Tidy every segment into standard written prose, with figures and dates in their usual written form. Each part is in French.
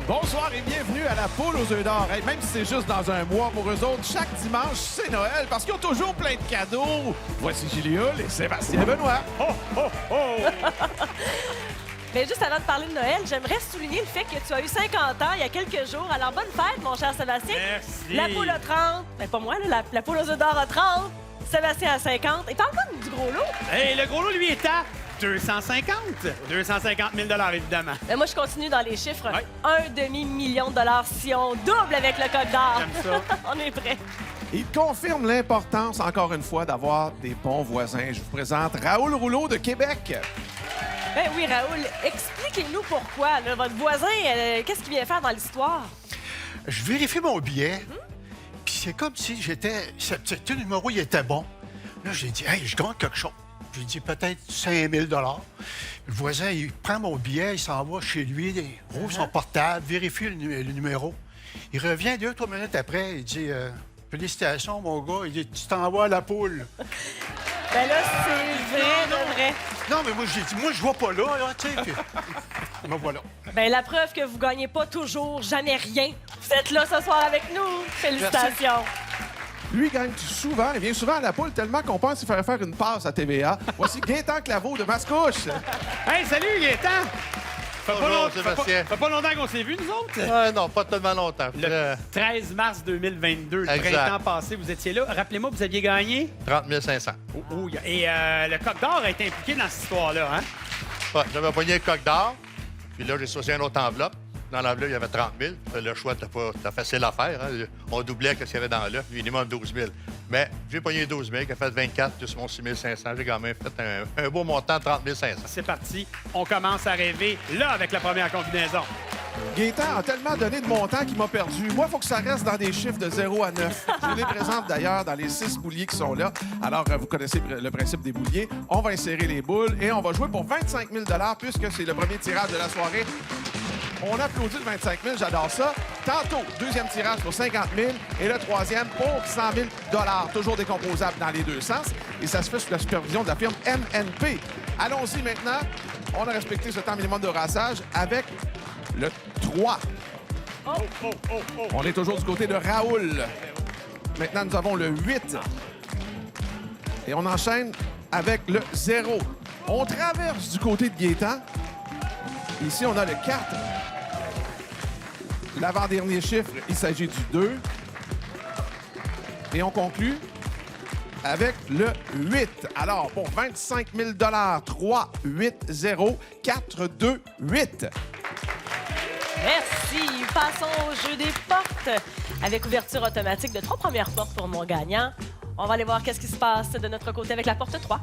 Bonsoir et bienvenue à la poule aux œufs d'or. Hey, même si c'est juste dans un mois, pour eux autres, chaque dimanche, c'est Noël parce qu'ils ont toujours plein de cadeaux. Voici Julie Hull et Sébastien Benoît. Ho, ho, ho! Mais juste avant de parler de Noël, j'aimerais souligner le fait que tu as eu 50 ans il y a quelques jours. Alors, bonne fête, mon cher Sébastien. Merci. La poule a 30. Ben, pas moi, là, la poule aux œufs d'or a 30. Sébastien a 50. Et parle pas du gros lot. Hey, le gros lot, lui, est à 250. 250 000 évidemment. Ben, moi, je continue dans les chiffres. Ouais. Un demi-million de dollars si on double avec le code d'or. J'aime ça. On est prêts. Il confirme l'importance, encore une fois, d'avoir des bons voisins. Je vous présente Raoul Rouleau de Québec. Ben oui, Raoul, expliquez-nous pourquoi. Là, votre voisin, qu'est-ce qu'il vient faire dans l'histoire? Je vérifie mon billet, puis c'est comme si j'étais... Ce numéro, il était bon. Là, j'ai dit, hey, je gagne quelque chose. J'ai dit peut-être 5 000 Le voisin, il prend mon billet, il s'en va chez lui, il rouvre son portable, vérifie le numéro. Il revient 2-3 minutes après, il dit, félicitations, mon gars. Il dit, tu t'envoies à la poule. Ben là, c'est vrai de vrai. Non, mais moi, j'ai dit, moi, je vois pas là, tu sais. Puis... me voilà. Ben la preuve que vous gagnez pas toujours, jamais rien. Vous êtes là ce soir avec nous. Félicitations. Lui gagne souvent, il vient souvent à la poule tellement qu'on pense qu'il ferait faire une passe à TVA. Voici Gaétan Claveau de Mascouche. Hey, salut, Gaétan! Bonjour, Sébastien. Fait pas longtemps qu'on s'est vus, nous autres? Non, pas tellement longtemps. Le 13 mars 2022, le Exact. printemps passé, vous étiez là. Rappelez-moi, vous aviez gagné. 30 500. Et le Coq d'Or a été impliqué dans cette histoire-là, hein? Ouais, j'avais pogné le coq d'or, puis là, j'ai choisi une autre enveloppe. Dans l'enveloppe, il y avait 30 000. Le choix, t'as facile à faire. Hein? On doublait ce qu'il y avait dans l'œuf, minimum 12 000. Mais j'ai pogné 12 000, qui a fait 24 plus mon 6 500. J'ai quand même fait un beau montant de 30 500. C'est parti. On commence à rêver, là, avec la première combinaison. Gaétan a tellement donné de montants qu'il m'a perdu. Moi, il faut que ça reste dans des chiffres de 0 à 9. Je vous les présente d'ailleurs dans les 6 bouliers qui sont là. Alors, vous connaissez le principe des bouliers. On va insérer les boules et on va jouer pour 25 000 puisque c'est le premier tirage de la soirée. On applaudit le 25 000, j'adore ça. Tantôt, deuxième tirage pour 50 000 et le troisième pour 100 000 toujours décomposables dans les deux sens. Et ça se fait sous la supervision de la firme MNP. Allons-y maintenant. On a respecté ce temps minimum de brassage avec le 3. On est toujours du côté de Raoul. Maintenant, nous avons le 8. Et on enchaîne avec le 0. On traverse du côté de Gaétan. Ici, on a le 4. L'avant-dernier chiffre, il s'agit du 2. Et on conclut avec le 8. Alors, pour 25 000 3, 8, 0, 4, 2, 8. Merci. Passons au jeu des portes. Avec ouverture automatique de 3 premières portes pour mon gagnant. On va aller voir qu'est-ce qui se passe de notre côté avec la porte 3.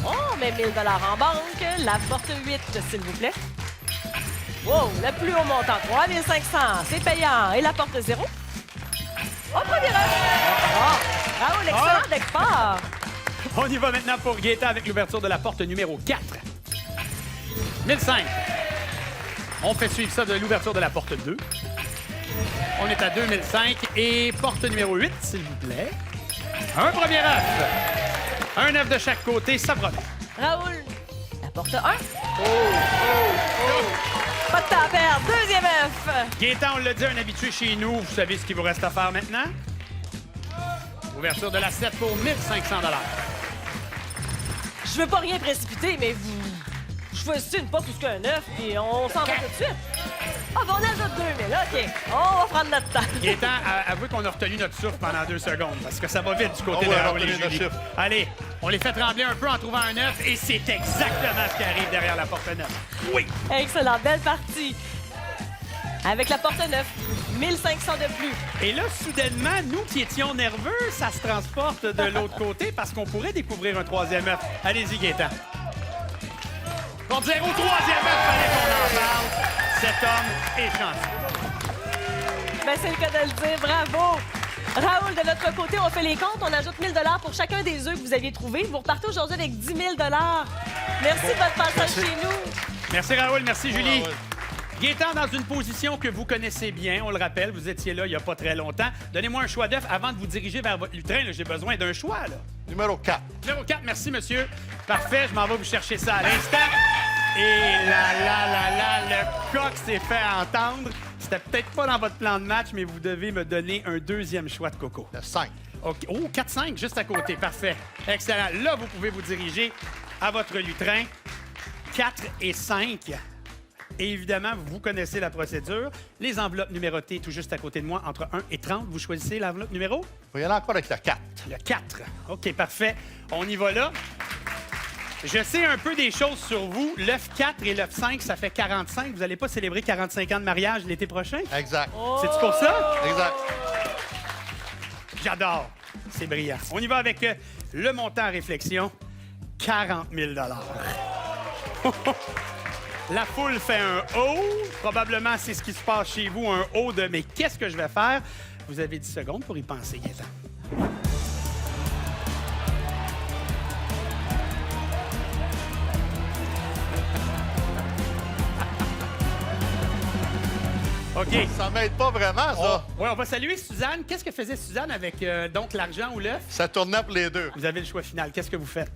On met 1 000 en banque. La porte 8, s'il vous plaît. Wow, le plus haut montant, 3 500. C'est payant. Et la porte 0? Au premier œuf. Raoul, excellent départ. On y va maintenant pour Gaétan avec l'ouverture de la porte numéro 4. 1005. On fait suivre ça de l'ouverture de la porte 2. On est à 2005. Et porte numéro 8, s'il vous plaît. Un premier œuf. Un œuf de chaque côté, ça promet. Raoul, la porte 1. Pas de temps à perdre. Deuxième œuf. Gaétan, on l'a dit, un habitué chez nous. Vous savez ce qu'il vous reste à faire maintenant? Ouverture de la 7 pour 1 500 $. Je veux pas rien précipiter, mais vous choisissez une porte plus qu'un œuf, puis on s'en va tout de suite. Ah, ben on ajoute 2000, OK. On va prendre notre temps. Gaétan, avouez qu'on a retenu notre souffle pendant 2 secondes, parce que ça va vite du côté On de va Raoul et retenir notre Julie. chiffre. Allez, on les fait trembler un peu en trouvant un œuf, et c'est exactement ce qui arrive derrière la porte 9. Oui! Excellent, belle partie. Avec la porte 9, 1500 de plus. Et là, soudainement, nous qui étions nerveux, ça se transporte de l'autre côté parce qu'on pourrait découvrir un troisième œuf. Allez-y, Gaétan. Pour dire au troisième œuf, fallait qu'on en parle. Cet homme est chanceux. Ben, c'est le cas de le dire. Bravo. Raoul, de notre côté, on fait les comptes. On ajoute 1 000 pour chacun des œufs que vous aviez trouvés. Vous repartez aujourd'hui avec 10 000 Merci de votre passage chez nous. Merci, Raoul. Merci, Julie. Raoul. Gaétan, dans une position que vous connaissez bien, on le rappelle, vous étiez là il n'y a pas très longtemps. Donnez-moi un choix d'œuf avant de vous diriger vers votre lutrin. Là, j'ai besoin d'un choix. Là. Numéro 4. Numéro 4, merci, monsieur. Parfait, je m'en vais vous chercher ça à l'instant. Et là, le Coq s'est fait entendre. C'était peut-être pas dans votre plan de match, mais vous devez me donner un deuxième choix de coco. Le 5. OK. Oh, 4-5, juste à côté. Parfait. Excellent. Là, vous pouvez vous diriger à votre lutrin. 4 et 5. Et évidemment, vous connaissez la procédure. Les enveloppes numérotées tout juste à côté de moi, entre 1 et 30. Vous choisissez l'enveloppe numéro? Il va y aller encore avec le 4. Le 4. OK, parfait. On y va là. Je sais un peu des choses sur vous. L'œuf 4 et l'œuf 5, ça fait 45. Vous n'allez pas célébrer 45 ans de mariage l'été prochain? Exact. C'est-tu pour ça? Exact. J'adore. C'est brillant. On y va avec le montant à réflexion. 40 000 La foule fait un haut. Probablement, c'est ce qui se passe chez vous, un haut de « mais qu'est-ce que je vais faire? » Vous avez 10 secondes pour y penser, Gaëtan. OK. Ça m'aide pas vraiment, ça. Oui, on va saluer Suzanne. Qu'est-ce que faisait Suzanne avec donc l'argent ou l'œuf? Ça tournait pour les deux. Vous avez le choix final. Qu'est-ce que vous faites?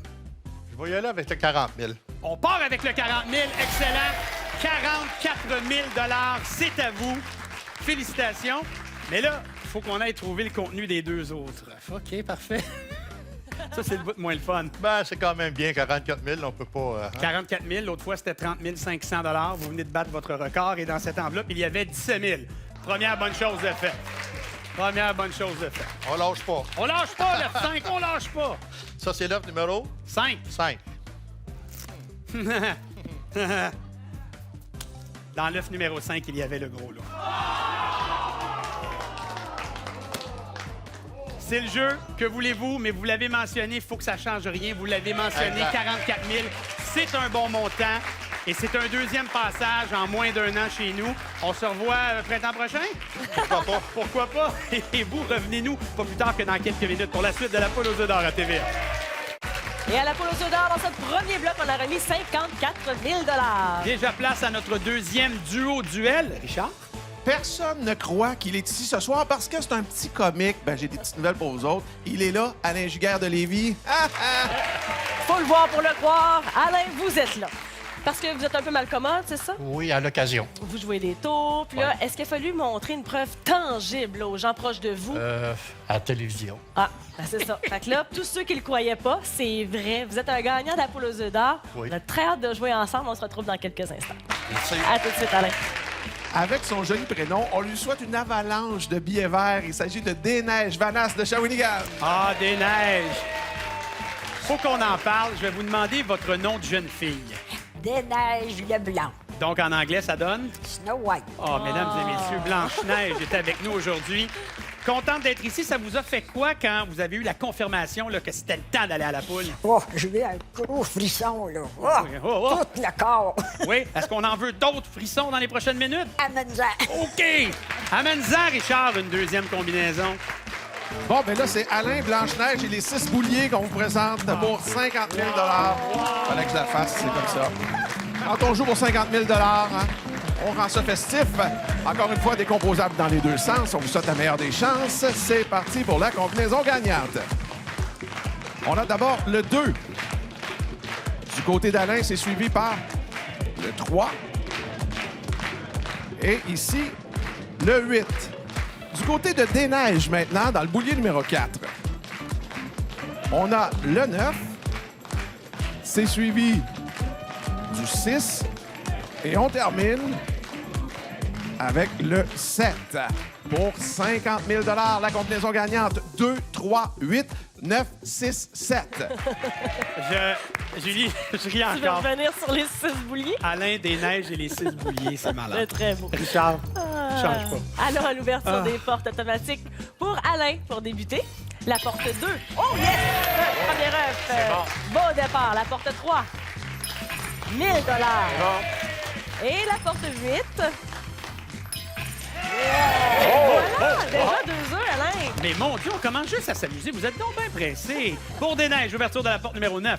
Je vais y aller avec le 40 000. On part avec le 40 000. Excellent. 44 000 c'est à vous. Félicitations. Mais là, il faut qu'on aille trouver le contenu des deux autres. OK, parfait. Ça, c'est le bout de moins le fun. Ben, c'est quand même bien, 44 000. On peut pas... 44 000, l'autre fois, c'était 30 500 $. Vous venez de battre votre record et dans cette enveloppe, il y avait 17 000. Première bonne chose de fait. Première bonne chose de fait. On lâche pas. On lâche pas, le 5, on lâche pas. Ça, c'est l'œuf numéro 5. 5. Dans l'œuf numéro 5, il y avait le gros lot. C'est le jeu, que voulez-vous, mais vous l'avez mentionné, il faut que ça change rien. Vous l'avez mentionné, Exact. 44 000, c'est un bon montant. Et c'est un deuxième passage en moins d'un an chez nous. On se revoit printemps prochain? Pourquoi pas? Pourquoi pas? Et vous, revenez-nous pas plus tard que dans quelques minutes pour la suite de la poule aux œufs d'or à TVA. Et à la poule aux œufs d'or, dans ce premier bloc, on a remis 54 000 $. Déjà place à notre deuxième duo-duel. Richard? Personne ne croit qu'il est ici ce soir parce que c'est un petit comique. Ben, j'ai des petites nouvelles pour vous autres. Il est là, Alain Giguère de Lévis. Ah, ah. Faut le voir pour le croire. Alain, vous êtes là. Parce que vous êtes un peu malcommode, c'est ça? Oui, à l'occasion. Vous jouez des tours, puis là, est-ce qu'il a fallu montrer une preuve tangible là, aux gens proches de vous? À la télévision. Ah, ben c'est ça. Fait que là, tous ceux qui le croyaient pas, c'est vrai. Vous êtes un gagnant de la poule aux œufs d'or. Oui. On a très hâte de jouer ensemble. On se retrouve dans quelques instants. Merci. À tout de suite, Alain. Avec son joli prénom, on lui souhaite une avalanche de billets verts. Il s'agit de Des-Neiges Vanasse de Shawinigan. Ah, des neiges! Faut qu'on en parle. Je vais vous demander votre nom de jeune fille. Des neiges Leblanc. Donc, en anglais, ça donne? Snow White. Oh, mesdames et messieurs, Blanche-Neige est avec nous aujourd'hui. Contente d'être ici. Ça vous a fait quoi quand vous avez eu la confirmation là, que c'était le temps d'aller à la poule? Oh, j'ai eu un gros frisson, là. Oh, Oh, oh. tout le corps. Oui? Est-ce qu'on en veut d'autres frissons dans les prochaines minutes? Amène-en. OK! Amène-en, Richard, une deuxième combinaison. Bon, ben là, c'est Alain Blanche-Neige et les 6 bouliers qu'on vous présente pour 50 000 Fallait que je la fasse, c'est comme ça. Quand on joue pour 50 000 hein, on rend ça festif. Encore une fois, décomposable dans les deux sens. On vous souhaite la meilleure des chances. C'est parti pour la combinaison gagnante. On a d'abord le 2. Du côté d'Alain, c'est suivi par le 3. Et ici, le 8. Du côté de Des-Neiges, maintenant, dans le boulier numéro 4, on a le 9. C'est suivi du 6. Et on termine avec le 7. Pour 50 000 la combinaison gagnante, 2, 3, 8, 9, 6, 7. Julie, je ris Tu veux encore. revenir sur les 6 bouliers? Alain, des neiges et les 6 bouliers, c'est C'est malade. très beau. Richard, change pas. Alors, à l'ouverture Ah. des portes automatiques pour Alain, pour débuter. La porte 2. Oh, yes! Premier œuf. Beau départ. La porte 3. 1 000 Et la porte 8. Voilà! Déjà 2 œufs, Alain. Mais mon Dieu, on commence juste à s'amuser. Vous êtes donc bien pressés. Pour des neiges, ouverture de la porte numéro 9.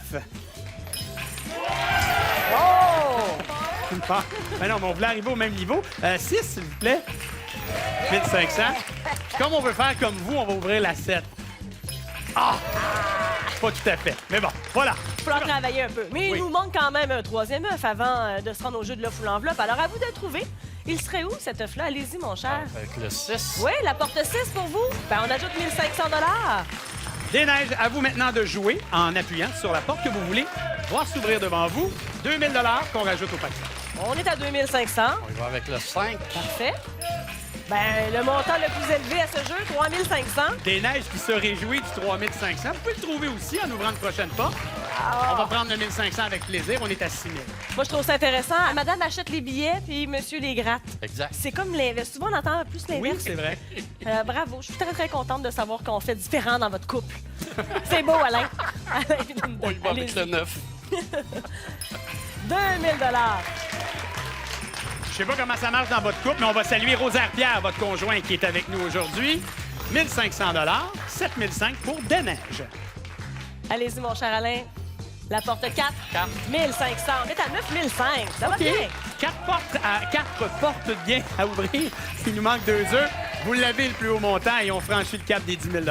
Oh! Mais non, mais on voulait arriver au même niveau. 6, s'il vous plaît. 1500. Puis comme on veut faire comme vous, on va ouvrir la 7. Ah! Pas tout à fait. Mais bon, voilà. falloir travailler un peu. Mais Oui. il nous manque quand même un troisième œuf avant de se rendre au jeu de l'œuf ou l'enveloppe. Alors, à vous de le trouver. Il serait où, cet œuf-là? Allez-y, mon cher. Avec le 6. Oui, la porte 6 pour vous. Ben, on ajoute 1500 $. Des Neiges, à vous maintenant de jouer en appuyant sur la porte que vous voulez. Voir s'ouvrir devant vous. 2000 $ qu'on rajoute au paquet. On est à 2500. On y va avec le 5. Parfait. Ben, le montant le plus élevé à ce jeu, 3500. Des Neiges qui se réjouit du 3500. Vous pouvez le trouver aussi en ouvrant une prochaine porte. On va prendre le 1500 avec plaisir. On est à 6000. Moi, je trouve ça intéressant. Madame achète les billets, puis monsieur les gratte. Exact. C'est comme l'inverse. Souvent, on entend plus Oui, l'inverse. c'est vrai. Bravo. Je suis très, très contente de savoir qu'on fait différent dans votre couple. C'est beau, Alain. Alain puis Linda. On y va avec Allez-y. le 9. 2000 $. Je sais pas comment ça marche dans votre couple, mais on va saluer Rosaire Pierre, votre conjoint, qui est avec nous aujourd'hui. 1500 $, 7005 pour Des Neiges. Allez-y, mon cher Alain. La porte 4. 1500. On est à 9005. Ça va OK. bien. 4 portes bien à ouvrir. Il nous manque 2 œufs. Vous l'avez le plus haut montant et on franchit le cap des 10 000 $.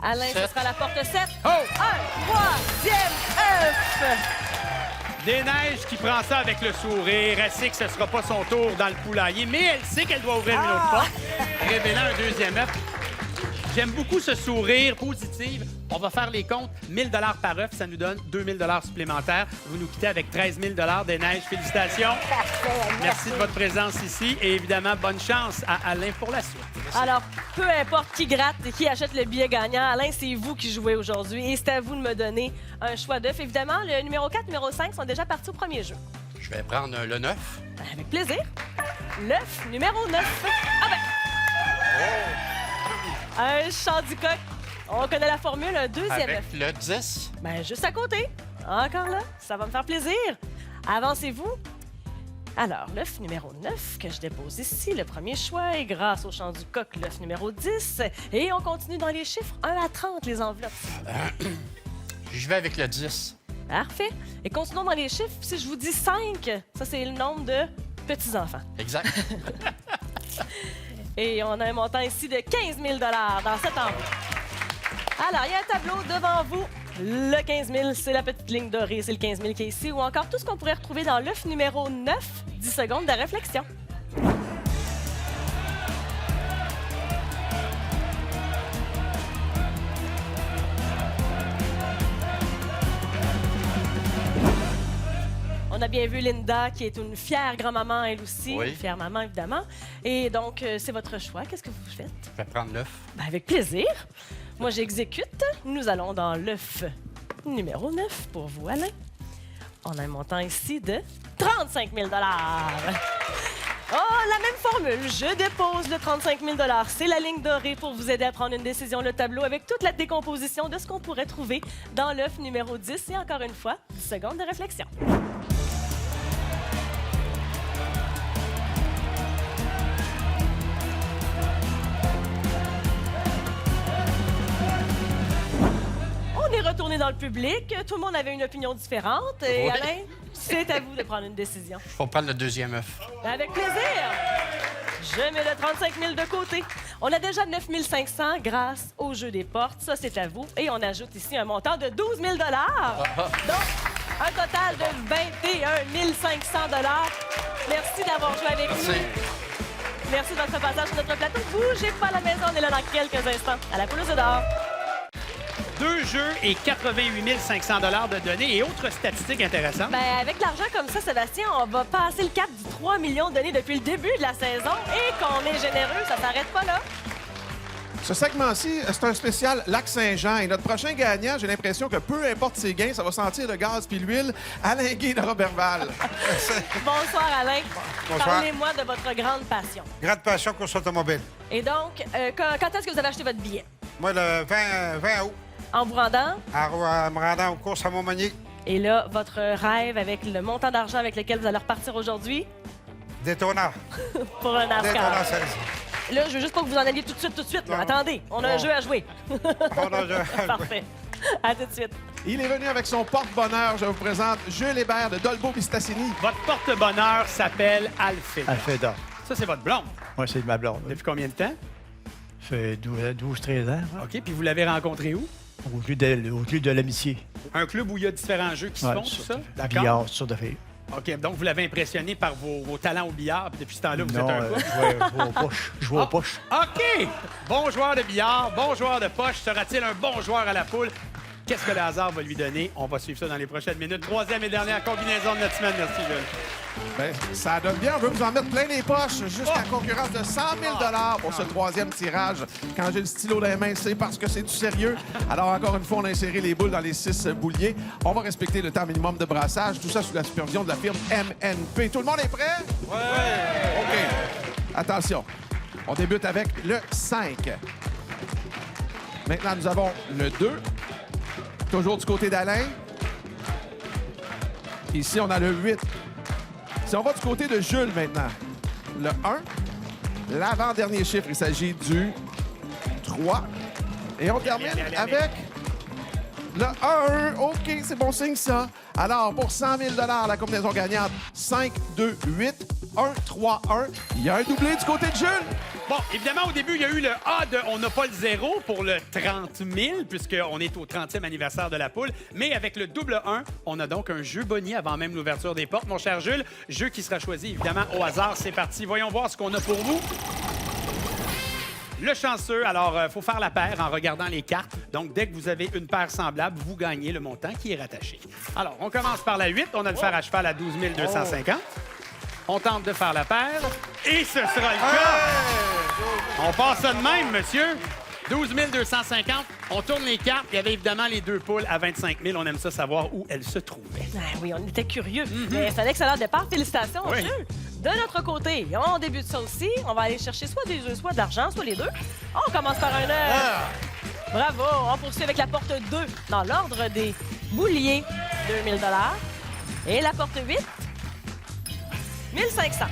Alain, ce 7. sera la porte 7. Oh! Un troisième œuf. Des Neiges qui prend ça avec le sourire. Elle sait que ce sera pas son tour dans le poulailler, mais elle sait qu'elle doit ouvrir une autre porte, révélant un deuxième œuf. J'aime beaucoup ce sourire positif. On va faire les comptes. 1000 $ par œuf, ça nous donne 2000 $ supplémentaires. Vous nous quittez avec 13 000 $. Des Neiges, félicitations. Parfait. Merci de votre présence ici et évidemment, bonne chance à Alain pour la suite. Alors, peu importe qui gratte et qui achète le billet gagnant, Alain, c'est vous qui jouez aujourd'hui et c'est à vous de me donner un choix d'œuf. Évidemment, le numéro 4, numéro 5 sont déjà partis au premier jeu. Je vais prendre le 9. Avec plaisir. L'œuf numéro 9. Ah ben! Un chant du coq. On connaît la formule, un deuxième œuf. Avec le 10. Ben, juste à côté. Encore là, ça va me faire plaisir. Avancez-vous. Alors, l'œuf numéro 9 que je dépose ici, le premier choix, et grâce au chant du coq, l'œuf numéro 10. Et on continue dans les chiffres 1 à 30, les enveloppes. Je vais avec le 10. Parfait. Et continuons dans les chiffres. Si je vous dis 5, ça, c'est le nombre de petits-enfants. Exact. Et on a un montant ici de 15 000 dans cette enveloppe. Alors, il y a un tableau devant vous. Le 15 000, c'est la petite ligne dorée, c'est le 15 000 qui est ici, ou encore tout ce qu'on pourrait retrouver dans l'œuf numéro 9. 10 secondes de réflexion. On a bien vu Linda, qui est une fière grand-maman, elle aussi. Oui. Une fière maman, évidemment. Et donc, c'est votre choix. Qu'est-ce que vous faites? Je vais prendre l'œuf. Ben, avec plaisir. Moi, j'exécute. Nous allons dans l'œuf numéro 9 pour vous, Alain. On a un montant ici de 35 000 Oh, la même formule. Je dépose le 35 000 C'est la ligne dorée pour vous aider à prendre une décision. Le tableau avec toute la décomposition de ce qu'on pourrait trouver dans l'œuf numéro 10. Et encore une fois, 10 secondes de réflexion. On est retourné dans le public. Tout le monde avait une opinion différente. Et Oui. Alain, c'est à vous de prendre une décision. Il faut prendre le deuxième œuf. Ben, avec plaisir. Je mets le 35 000 de côté. On a déjà 9 500 grâce au jeu des portes. Ça, c'est à vous. Et on ajoute ici un montant de 12 000 Donc, un total de 21 500 Merci d'avoir joué avec Merci. nous. Merci de votre passage sur notre plateau. Bougez pas à la maison. On est là dans quelques instants. À la pelouse d'or. 2 jeux et 88 500 $ de données et autres statistiques intéressantes. Ben, avec l'argent comme ça, Sébastien, on va passer le cap du 3 millions donnés depuis le début de la saison et qu'on est généreux, ça s'arrête pas là. Ce segment-ci, c'est un spécial Lac-Saint-Jean. Et notre prochain gagnant, j'ai l'impression que peu importe ses gains, ça va sentir le gaz puis l'huile. Alain Guy de Roberval. Bonsoir, Alain. Bonsoir. Parlez-moi de votre grande passion. Grande passion course automobile. Et donc, quand est-ce que vous avez acheté votre billet? Moi, le 20 août, En vous rendant. en me rendant aux courses à Montmagny, Et là, votre rêve avec le montant d'argent avec lequel vous allez repartir aujourd'hui Daytona. pour un Daytona NASCAR. 16. Là, je veux juste pas que vous en alliez tout de suite. là. Non. Attendez, on a un Bon. jeu à jouer. On a un jeu à jouer. Parfait. À tout de suite. Il est venu avec son porte-bonheur. Je vous présente Jules Hébert de Dolbeau-Mistassini. Votre porte-bonheur s'appelle Alfred. Alfeda. Ça, c'est votre blonde. Moi, c'est de ma blonde. Depuis combien de temps? Ça fait 12-13 ans. ouais. OK, puis vous l'avez rencontré où? Au lieu de l'amitié. Un club où il y a différents jeux qui se font, tout ça? D'accord. Billard, toutes sortes d'affaires. OK, donc vous l'avez impressionné par vos talents au billard, puis depuis ce temps-là, vous êtes un gars. je joue aux poches. Je joue aux poches. OK! Bon joueur de billard, bon joueur de poche. Sera-t-il un bon joueur à la poule? Qu'est-ce que le hasard va lui donner? On va suivre ça dans les prochaines minutes. Troisième et dernière combinaison de notre semaine. Merci, Jules. Ben, ça donne bien. On veut vous en mettre plein les poches jusqu'à concurrence de 100 000 pour ce troisième tirage. Quand j'ai le stylo dans les mains, c'est parce que c'est du sérieux. Alors, encore une fois, on a inséré les boules dans les 6 bouliers. On va respecter le temps minimum de brassage. Tout ça sous la supervision de la firme MNP. Tout le monde est prêt? Oui! OK. Attention. On débute avec le 5. Maintenant, nous avons le 2. Toujours du côté d'Alain. Ici, on a le 8. Si on va du côté de Jules maintenant, le 1, l'avant-dernier chiffre, il s'agit du 3. Et on termine avec le 1. OK, c'est bon signe, ça. Alors, pour 100 000 la combinaison gagnante, 5, 2, 8, 1, 3, 1. Il y a un doublé du côté de Jules. Bon, évidemment, au début, il y a eu le A de on n'a pas le zéro pour le 30 000, puisqu'on est au 30e anniversaire de la poule. Mais avec le double 1, on a donc un jeu boni avant même l'ouverture des portes. Mon cher Jules, jeu qui sera choisi, évidemment, au hasard. C'est parti. Voyons voir ce qu'on a pour vous. Le chanceux, alors, il faut faire la paire en regardant les cartes. Donc, dès que vous avez une paire semblable, vous gagnez le montant qui est rattaché. Alors, on commence par la 8. On a le fer à cheval à 12 250. On tente de faire la paire. Et ce sera le cas. On passe ça de même, monsieur. 12 250. On tourne les cartes. Il y avait évidemment les deux poules à 25 000. On aime ça savoir où elles se trouvaient. Ah oui, on était curieux. Mais c'est un excellent départ. Félicitations, Oui. Jules. De notre côté, on débute ça aussi. On va aller chercher soit des œufs, soit de l'argent, soit les deux. On commence par un œuf. Bravo. On poursuit avec la porte 2 dans l'ordre des bouliers. 2000 $. Et la porte 8, 1500.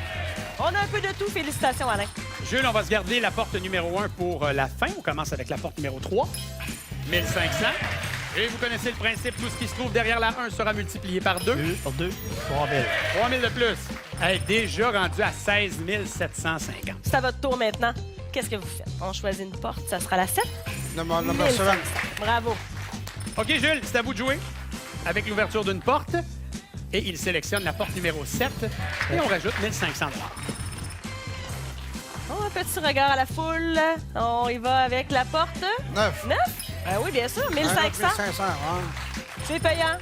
On a un peu de tout. Félicitations, Alain. Jules, on va se garder la porte numéro 1 pour la fin. On commence avec la porte numéro 3. 1500. Et vous connaissez le principe. Tout ce qui se trouve derrière la 1 sera multiplié par 2. 2 pour 2, 3 000. 3 000 de plus. Elle est déjà rendue à 16 750. C'est à votre tour maintenant. Qu'est-ce que vous faites? On choisit une porte. Ça sera la 7. Numéro 1500. 7. Bravo. OK, Jules, c'est à vous de jouer. Avec l'ouverture d'une porte. Et il sélectionne la porte numéro 7. Et on rajoute 1500 $. Oh, un petit regard à la foule. On y va avec la porte 9. 9. Oui, bien sûr. 1500. 1500, ouais. C'est payant.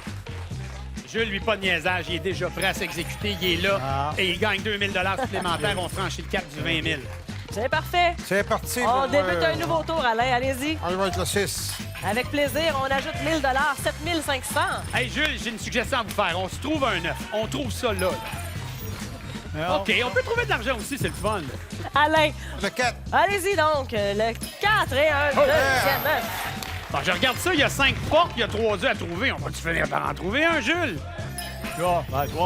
Jules, lui, pas de niaisage. Il est déjà prêt à s'exécuter. Il est là. Ah. Et il gagne 2000 $ supplémentaires. On franchit le cap du 20 000. C'est parfait. C'est parti. On pour, débute un nouveau tour, Alain. Allez-y. On va être le 6. Avec plaisir, on ajoute 1000 $, 7500. Hey, Jules, j'ai une suggestion à vous faire. On se trouve un 9. On trouve ça là. OK, on peut trouver de l'argent aussi, c'est le fun. Alain, Le 4. allez-y donc. Le 4 et un deuxième œuf. Bon, je regarde ça, il y a 5 portes, il y a 3 œufs à trouver. On va-tu finir par en trouver un, Jules? 3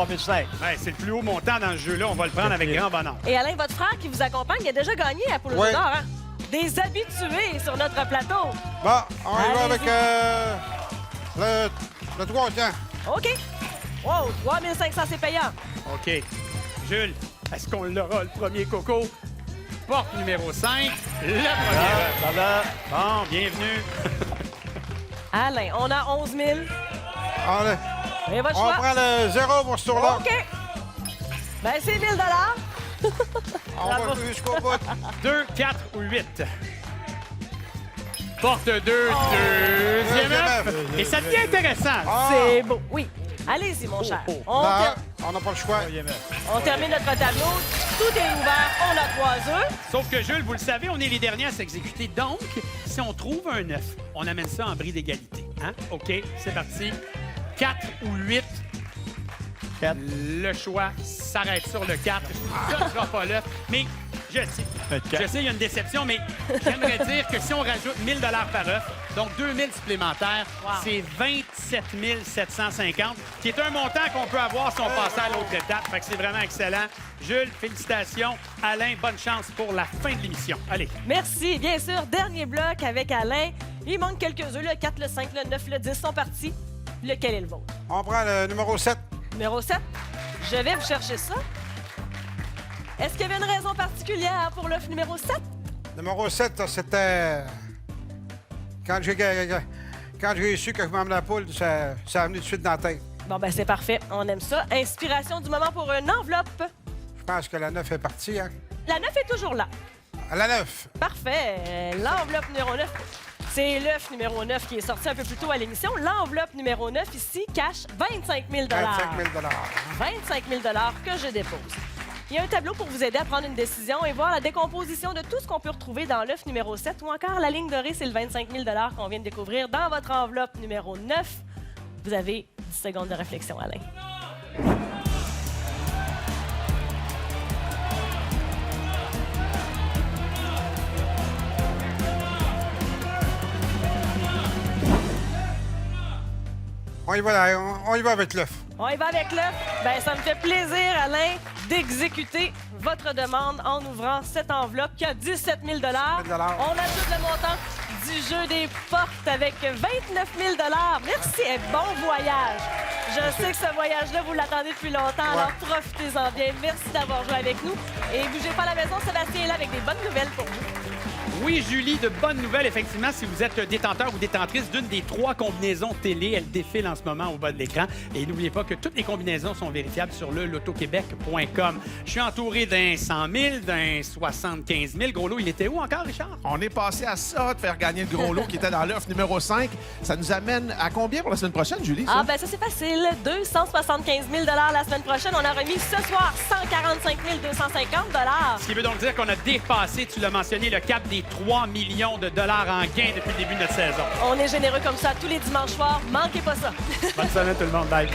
500. Ouais, c'est le plus haut montant dans ce jeu-là. On va le prendre avec grand bonheur. Et Alain, votre frère qui vous accompagne, il a déjà gagné à Poule Oui. d'or, hein? Des habitués sur notre plateau. Bon, on y va Allez-y. avec le 3, tiens. OK. Wow, 3500, c'est payant. OK. Jules, est-ce qu'on l'aura, le premier coco? Porte numéro 5, le premier œuf. Ça va. Bon, bienvenue. Alain, on a 11 000. Allez, Et votre on choix? prend le 0 pour ce tour-là. OK. Ben, c'est 1000 $. On Bravo. va jusqu'au bout. 2, 4 ou 8? Porte 2, deuxième œuf. Et ça devient intéressant. Ah. C'est beau. Oui. Allez-y, mon cher. Là, on n'a pas le choix. On termine notre tableau. Tout est ouvert. On a 3 œufs. Sauf que, Jules, vous le savez, on est les derniers à s'exécuter. Donc, si on trouve un 9, on amène ça en bris d'égalité. Hein? OK, c'est parti. 4 ou 8? 4. Le choix s'arrête sur le 4. Ça ne sera pas l'œuf. Mais je sais, il y a une déception, mais j'aimerais dire que si on rajoute 1000 $ par œuf, donc 2000 supplémentaires, Wow. c'est 27 750, qui est un montant qu'on peut avoir si on passait à l'autre étape. Fait que c'est vraiment excellent. Jules, félicitations. Alain, bonne chance pour la fin de l'émission. Allez. Merci. Bien sûr, dernier bloc avec Alain. Il manque quelques œufs. Le 4, le 5, le 9, le 10 sont partis. Lequel est le vôtre? On prend le numéro 7. Numéro 7. Je vais vous chercher ça. Est-ce qu'il y avait une raison particulière pour l'œuf numéro 7? Numéro 7, c'était quand Quand j'ai su que je m'emmenais la poule, ça a venu tout de suite dans la tête. Bon, ben c'est parfait. On aime ça. Inspiration du moment pour une enveloppe. Je pense que la 9 est partie, hein? La 9 est toujours là. À la 9. Parfait. L'enveloppe numéro 9. C'est l'œuf numéro 9 qui est sorti un peu plus tôt à l'émission. L'enveloppe numéro 9 ici cache 25 000 25 000 25 000 que je dépose. Il y a un tableau pour vous aider à prendre une décision et voir la décomposition de tout ce qu'on peut retrouver dans l'œuf numéro 7 ou encore la ligne dorée, c'est le 25 000 qu'on vient de découvrir dans votre enveloppe numéro 9. Vous avez 10 secondes de réflexion, Alain. On y va, on y va avec l'œuf. On y va avec l'œuf. Ben, ça me fait plaisir, Alain, d'exécuter votre demande en ouvrant cette enveloppe qui a 17 000 On ajoute le montant du jeu des portes avec 29 000 Merci et bon voyage. Je sais que ce voyage-là, vous l'attendez depuis longtemps, alors profitez-en bien. Merci d'avoir joué avec nous. Et bougez pas à la maison, Sébastien est là avec des bonnes nouvelles pour vous. Oui, Julie, de bonnes nouvelles, effectivement, si vous êtes détenteur ou détentrice d'une des 3 combinaisons télé, elle défile en ce moment au bas de l'écran. Et n'oubliez pas que toutes les combinaisons sont vérifiables sur le lotoquebec.com. Je suis entouré d'un 100 000, d'un 75 000. Gros lot, il était où encore, Richard? On est passé à ça de faire gagner le gros lot qui était dans l'œuf numéro 5. Ça nous amène à combien pour la semaine prochaine, Julie? Ça? Ah, ben ça, c'est facile. 275 000 la semaine prochaine. On a remis ce soir 145 250 Ce qui veut donc dire qu'on a dépassé, tu l'as mentionné, le cap des 3 millions de dollars en gains depuis le début de notre saison. On est généreux comme ça tous les dimanches soirs. Manquez pas ça. Bonne semaine, tout le monde. Bye.